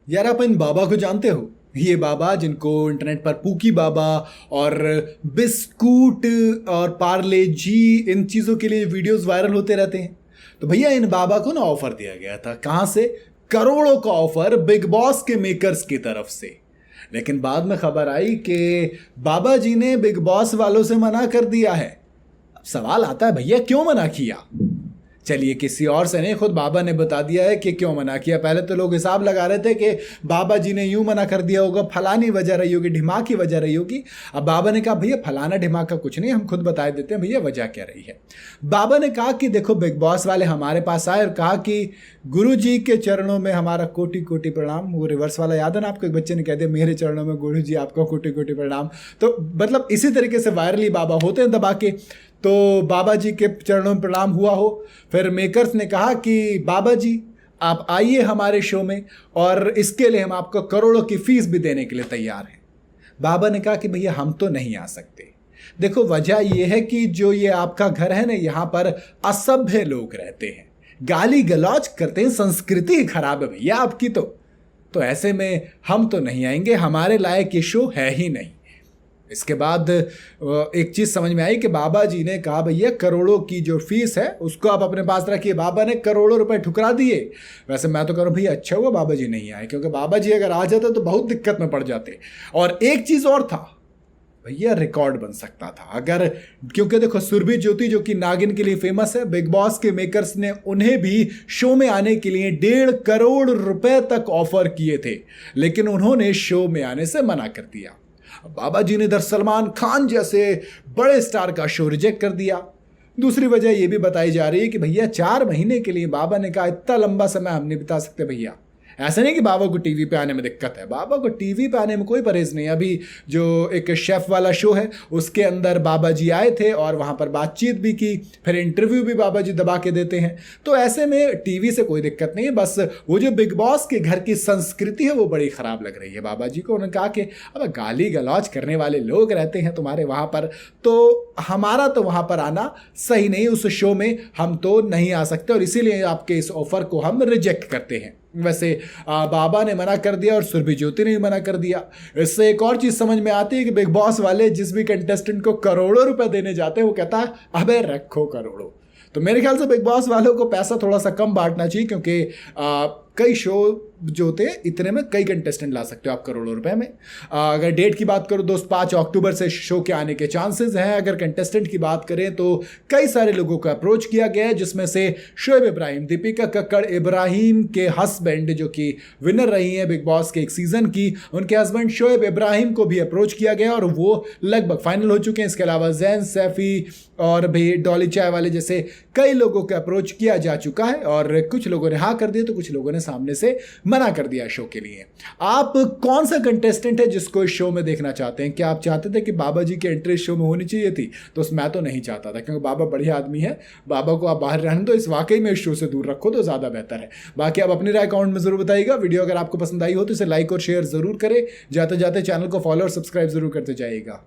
यार आप इन बाबा को जानते हो? ये बाबा जिनको इंटरनेट पर पूकी बाबा और बिस्कुट और पार्ले जी इन चीज़ों के लिए वीडियोस वायरल होते रहते हैं। तो भैया इन बाबा को ना ऑफर दिया गया था। कहाँ से? करोड़ों का ऑफर बिग बॉस के मेकर्स की तरफ से। लेकिन बाद में खबर आई कि बाबा जी ने बिग बॉस वालों से मना कर दिया है। अब सवाल आता है भैया क्यों मना किया? चलिए किसी और से नहीं, खुद बाबा ने बता दिया है कि क्यों मना किया। पहले तो लोग हिसाब लगा रहे थे कि बाबा जी ने यूं मना कर दिया होगा, फलानी वजह रही होगी, ढिमाक की वजह रही होगी। अब बाबा ने कहा भैया फलाना ढिमाक का कुछ नहीं, हम खुद बता देते हैं भैया वजह क्या रही है। बाबा ने कहा कि देखो बिग बॉस वाले हमारे पास आए और कहा कि गुरु जी के चरणों में हमारा कोटि कोटि प्रणाम। वो रिवर्स वाला याद है ना आपको? एक बच्चे ने कह दिया मेरे चरणों में गुरु जी आपका कोटि कोटि प्रणाम। तो मतलब इसी तरीके से वायरली बाबा होते हैं दबा के। तो बाबा जी के चरणों में प्रणाम हुआ हो। फिर मेकर्स ने कहा कि बाबा जी आप आइए हमारे शो में और इसके लिए हम आपको करोड़ों की फीस भी देने के लिए तैयार हैं। बाबा ने कहा कि भैया हम तो नहीं आ सकते। देखो वजह यह है कि जो ये आपका घर है ना, यहाँ पर असभ्य लोग रहते हैं, गाली गलौज करते हैं, संस्कृति खराब है भैया आपकी। तो ऐसे में हम तो नहीं आएंगे, हमारे लायक ये शो है ही नहीं। इसके बाद एक चीज़ समझ में आई कि बाबा जी ने कहा भैया करोड़ों की जो फीस है उसको आप अपने पास रखिए। बाबा ने करोड़ों रुपए ठुकरा दिए। वैसे मैं तो कह रहा हूँ भैया अच्छा हुआ बाबा जी नहीं आए, क्योंकि बाबा जी अगर आ जाते तो बहुत दिक्कत में पड़ जाते। और एक चीज़ और था भैया, रिकॉर्ड बन सकता था अगर, क्योंकि देखो सुरभि ज्योति जो कि नागिन के लिए फेमस है, बिग बॉस के मेकर्स ने उन्हें भी शो में आने के लिए 1.5 करोड़ रुपए तक ऑफर किए थे, लेकिन उन्होंने शो में आने से मना कर दिया। बाबा जी ने इधर सलमान खान जैसे बड़े स्टार का शो रिजेक्ट कर दिया। दूसरी वजह यह भी बताई जा रही है कि भैया 4 महीने के लिए बाबा ने कहा इतना लंबा समय हम नहीं बिता सकते भैया। ऐसा नहीं कि बाबा को टीवी पे आने में दिक्कत है, बाबा को टीवी पे आने में कोई परहेज नहीं। अभी जो एक शेफ वाला शो है उसके अंदर बाबा जी आए थे और वहाँ पर बातचीत भी की, फिर इंटरव्यू भी बाबा जी दबा के देते हैं। तो ऐसे में टीवी से कोई दिक्कत नहीं है, बस वो जो बिग बॉस के घर की संस्कृति है वो बड़ी ख़राब लग रही है बाबा जी को। उन्होंने कहा कि अब गाली गलौज करने वाले लोग रहते हैं तुम्हारे वहाँ पर, तो हमारा तो वहाँ पर आना सही नहीं, उस शो में हम तो नहीं आ सकते और इसीलिए आपके इस ऑफ़र को हम रिजेक्ट करते हैं। वैसे बाबा ने मना कर दिया और सुरभि ज्योति ने भी मना कर दिया। इससे एक और चीज समझ में आती है कि बिग बॉस वाले जिस भी कंटेस्टेंट को करोड़ों रुपए देने जाते हैं वो कहता है अबे रखो करोड़ों। तो मेरे ख्याल से बिग बॉस वालों को पैसा थोड़ा सा कम बांटना चाहिए, क्योंकि कई शो जो होते हैं इतने में कई कंटेस्टेंट ला सकते हो आप करोड़ों रुपए में। अगर डेट की बात करो दोस्त 5 अक्टूबर से शो के आने के चांसेस हैं। अगर कंटेस्टेंट की बात करें तो कई सारे लोगों का अप्रोच किया गया है, जिसमें से शोएब इब्राहिम, दीपिका कक्कड़, इब्राहिम के हस्बैंड जो कि विनर रही हैं बिग बॉस के एक सीजन की, उनके हस्बैंड शोएब इब्राहिम को भी अप्रोच किया गया और वो लगभग फाइनल हो चुके हैं। इसके अलावा जैन सैफी और भी डॉली चाय वाले जैसे कई लोगों का अप्रोच किया जा चुका है और कुछ लोगों ने हाँ कर दिया तो कुछ लोगों ने सामने से मना कर दिया शो के लिए। आप कौन सा कंटेस्टेंट है जिसको इस शो में देखना चाहते हैं? क्या आप चाहते थे कि बाबा जी की एंट्री शो में होनी चाहिए थी? तो मैं तो नहीं चाहता था, क्योंकि बाबा बढ़िया आदमी है, बाबा को आप बाहर रहने दो, इस वाकई में इस शो से दूर रखो तो ज़्यादा बेहतर है। बाकी आप अपनी राय कमेंट में जरूर बताइएगा। वीडियो अगर आपको पसंद आई हो तो इसे लाइक और शेयर जरूर करें। जाते जाते चैनल को फॉलो और सब्सक्राइब जरूर करते जाइएगा।